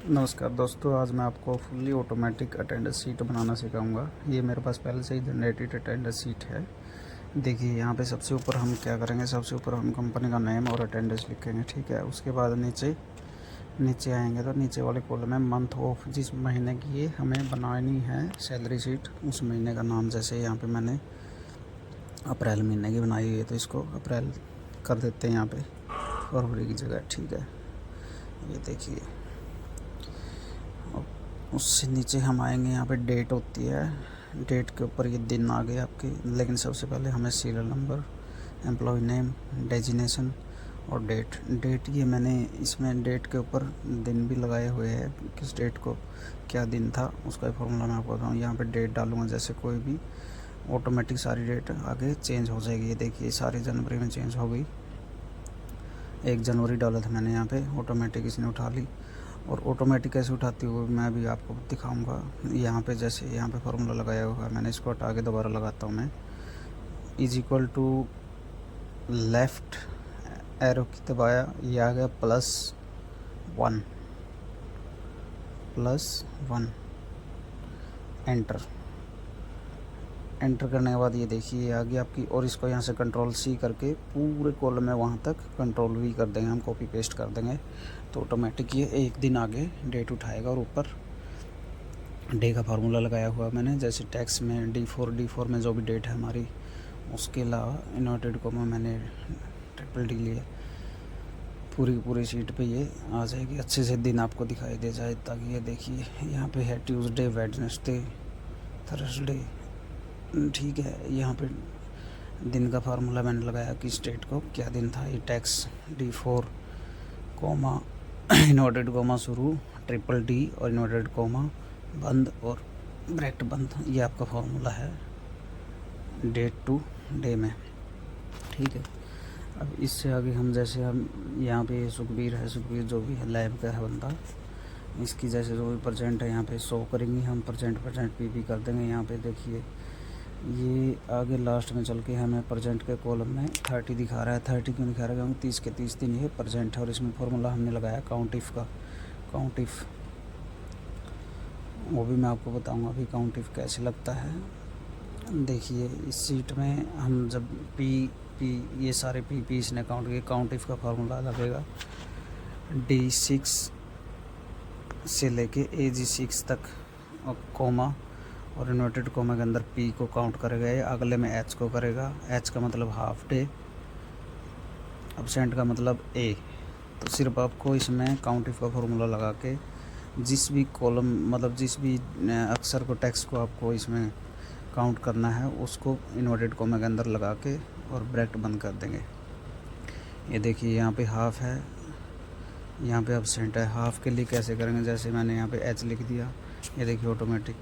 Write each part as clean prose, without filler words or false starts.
नमस्कार दोस्तों, आज मैं आपको फुल्ली ऑटोमेटिक अटेंडेंस शीट बनाना सिखाऊंगा। ये मेरे पास पहले से ही जनरेटेड अटेंडेंस शीट है। देखिए यहाँ पे सबसे ऊपर हम क्या करेंगे, सबसे ऊपर हम कंपनी का नेम और अटेंडेंस लिखेंगे, ठीक है। उसके बाद नीचे नीचे आएंगे तो नीचे वाले कॉलम में मंथ ऑफ, जिस महीने की ये हमें बनानी है सैलरी शीट, उस महीने का नाम। जैसे यहाँ पर मैंने अप्रैल महीने की बनाई हुई है तो इसको अप्रैल कर देते हैं यहाँ पर फरवरी की जगह, ठीक है। ये देखिए, उससे नीचे हम आएंगे, यहाँ पे डेट होती है, डेट के ऊपर ये दिन आ गए आपके। लेकिन सबसे पहले हमें serial number, employee name, designation और डेट ये मैंने इसमें डेट के ऊपर दिन भी लगाए हुए हैं, किस डेट को क्या दिन था उसका फॉर्मूला मैं आपको बताऊँ। यहाँ पे डेट डालूँगा, जैसे कोई भी ऑटोमेटिक सारी डेट आगे चेंज हो जाएगी। ये देखिए सारी जनवरी में चेंज हो गई। 1 जनवरी डाला था मैंने, यहाँ पे ऑटोमेटिक इसने उठा ली। और ऑटोमेटिक कैसे उठाती हुई मैं भी आपको दिखाऊंगा। यहाँ पे जैसे यहाँ पे फार्मूला लगाया हुआ है, मैंने इसको हटा के दोबारा लगाता हूँ मैं। Is equal to left arrow की दबाया, ये आ गया +1 एंटर। एंटर करने के बाद ये देखिए ये आ गई आपकी। और इसको यहाँ से कंट्रोल-C करके पूरे कॉलम में वहाँ तक कंट्रोल-V कर देंगे, हम कॉपी पेस्ट कर देंगे तो ऑटोमेटिक ये एक दिन आगे डेट उठाएगा। और ऊपर डे का फार्मूला लगाया हुआ मैंने, जैसे टैक्स में D4 में जो भी डेट है हमारी, उसके अलावा इन्वर्टेड कोमा मैंने ट्रिपल D लिए। पूरी शीट पे ये आ जाएगी, अच्छे से दिन आपको दिखाई दे जाए। ताकि ये देखिए यहाँ पे है ट्यूसडे, वेडनेसडे, थर्सडे, ठीक है। यहाँ पे दिन का फार्मूला मैंने लगाया कि स्टेट को क्या दिन था। ये tax D4 coma inverted coma शुरू, ट्रिपल D और इन्वर्टेड कोमा बंद और ब्रैकेट बंद, ये आपका फार्मूला है डेट टू डे में, ठीक है। अब इससे आगे हम जैसे हम यहाँ पे सुखबीर है, सुखबीर जो भी है लैब का है बंदा, इसकी जैसे जो भी परसेंट है यहाँ पे शो करेंगे हम, परसेंट PP कर देंगे। यहाँ पे देखिए ये आगे लास्ट में चल के हमें परसेंट के कॉलम में 30 दिखा रहा है। 30 क्यों दिखा रहा है? क्योंकि 30 के 30 दिन ये परसेंट है। और इसमें फार्मूला हमने लगाया काउंट इफ़ का। काउंट इफ़ वो भी मैं आपको बताऊंगा अभी काउंट इफ़ कैसे लगता है। देखिए इस सीट में हम जब पी ये सारे PP इसने काउंट किए, काउंट इफ़ का फार्मूला लगेगा D6 से लेके AG6 तक और कोमा और इन्वर्टेड कोमा के अंदर P को काउंट करेगा, ये अगले में H को करेगा। H का मतलब हाफ डे, एब्सेंट का मतलब A। तो सिर्फ आपको इसमें काउंट इफ का फॉर्मूला लगा के जिस भी कॉलम मतलब जिस भी अक्षर को, टेक्स्ट को आपको इसमें काउंट करना है उसको इन्वर्टेड कोमा के अंदर लगा के और ब्रैकेट बंद कर देंगे। ये देखिए यहाँ पे हाफ है, यहाँ पे एब्सेंट है। हाफ के लिए कैसे करेंगे, जैसे मैंने यहाँ पे H लिख दिया, ये देखिए ऑटोमेटिक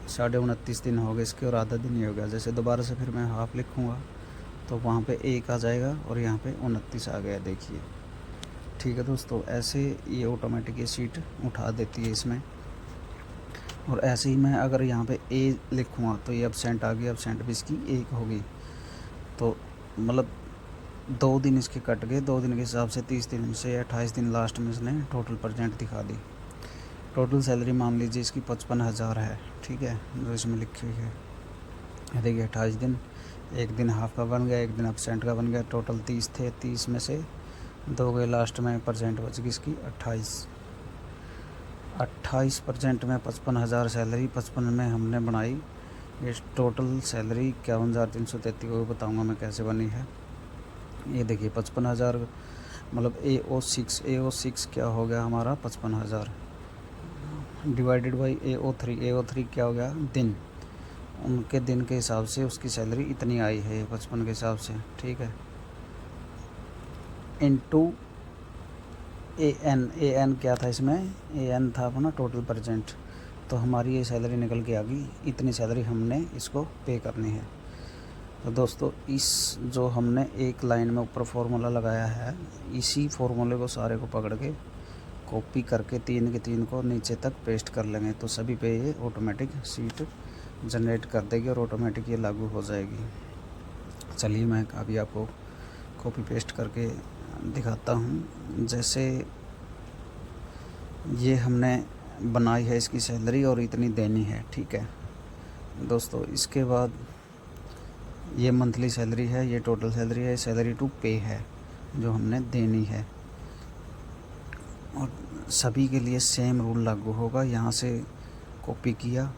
29.5 दिन हो गए इसके और आधा दिन ही हो गया। जैसे दोबारा से फिर मैं हाफ लिखूँगा तो वहाँ पे 1 आ जाएगा और यहाँ पे 29 आ गया, देखिए, ठीक है दोस्तों। ऐसे ये ऑटोमेटिक ये शीट उठा देती है इसमें। और ऐसे ही मैं अगर यहाँ पे A लिखूँगा तो ये एब्सेंट आ गया, एब्सेंट भी इसकी 1 होगी। तो मतलब 2 दिन इसके कट गए, 2 दिन के हिसाब से 30 दिन से 28 दिन लास्ट में इसने टोटल परसेंट दिखा दी। टोटल सैलरी मान लीजिए इसकी 55,000 है, ठीक है, जो इसमें लिखी हुई है। देखिए 28 दिन, 1 दिन हाफ का बन गया, 1 दिन एब्सेंट का बन गया। टोटल 30 थे, 30 में से 2 गए, लास्ट में परसेंट बच गई इसकी 28% में 55,000 सैलरी, 55 में हमने बनाई ये टोटल सैलरी 51,333 को बताऊँगा मैं कैसे बनी है। ये देखिए 55,000 मतलब AO6 क्या हो गया हमारा 55,000 डिवाइडेड बाई AO3 क्या हो गया दिन। उनके दिन के हिसाब से उसकी सैलरी इतनी आई है 55 के हिसाब से, ठीक है। इनटू AN क्या था इसमें, AN था अपना टोटल परसेंट। तो हमारी ये सैलरी निकल के आ गई, इतनी सैलरी हमने इसको पे करनी है। तो दोस्तों इस जो हमने एक लाइन में ऊपर फार्मूला लगाया है, इसी फार्मूले को सारे को पकड़ के कॉपी करके 3 के 3 को नीचे तक पेस्ट कर लेंगे तो सभी पे ये ऑटोमेटिक शीट जनरेट कर देगी और ऑटोमेटिक ये लागू हो जाएगी। चलिए मैं अभी आपको कॉपी पेस्ट करके दिखाता हूँ। जैसे ये हमने बनाई है इसकी सैलरी और इतनी देनी है, ठीक है दोस्तों। इसके बाद ये मंथली सैलरी है, ये टोटल सैलरी है, सैलरी टू पे है जो हमने देनी है। और सभी के लिए सेम रूल लागू होगा। यहाँ से कॉपी किया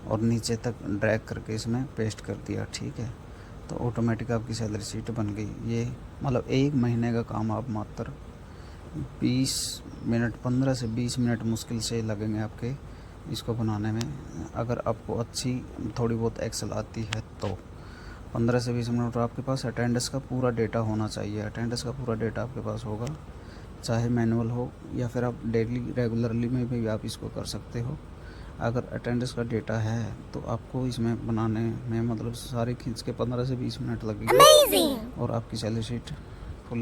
और नीचे तक ड्रैग करके इसमें पेस्ट कर दिया, ठीक है। तो ऑटोमेटिक आपकी सैलरी शीट बन गई। ये मतलब 1 महीने का काम आप मात्र 20 मिनट 15 से 20 मिनट मुश्किल से लगेंगे आपके इसको बनाने में। अगर आपको अच्छी थोड़ी बहुत एक्सेल आती है तो 15 से 20 मिनट। आपके पास अटेंडेंस का पूरा डेटा होना चाहिए। अटेंडेंस का पूरा डेटा आपके पास होगा, चाहे मैनुअल हो या फिर आप डेली रेगुलरली में भी आप इसको कर सकते हो। अगर अटेंडेंस का डेटा है तो आपको इसमें बनाने में मतलब सारे खींच के 15 से 20 मिनट लगेंगे और आपकी सैलरी शीट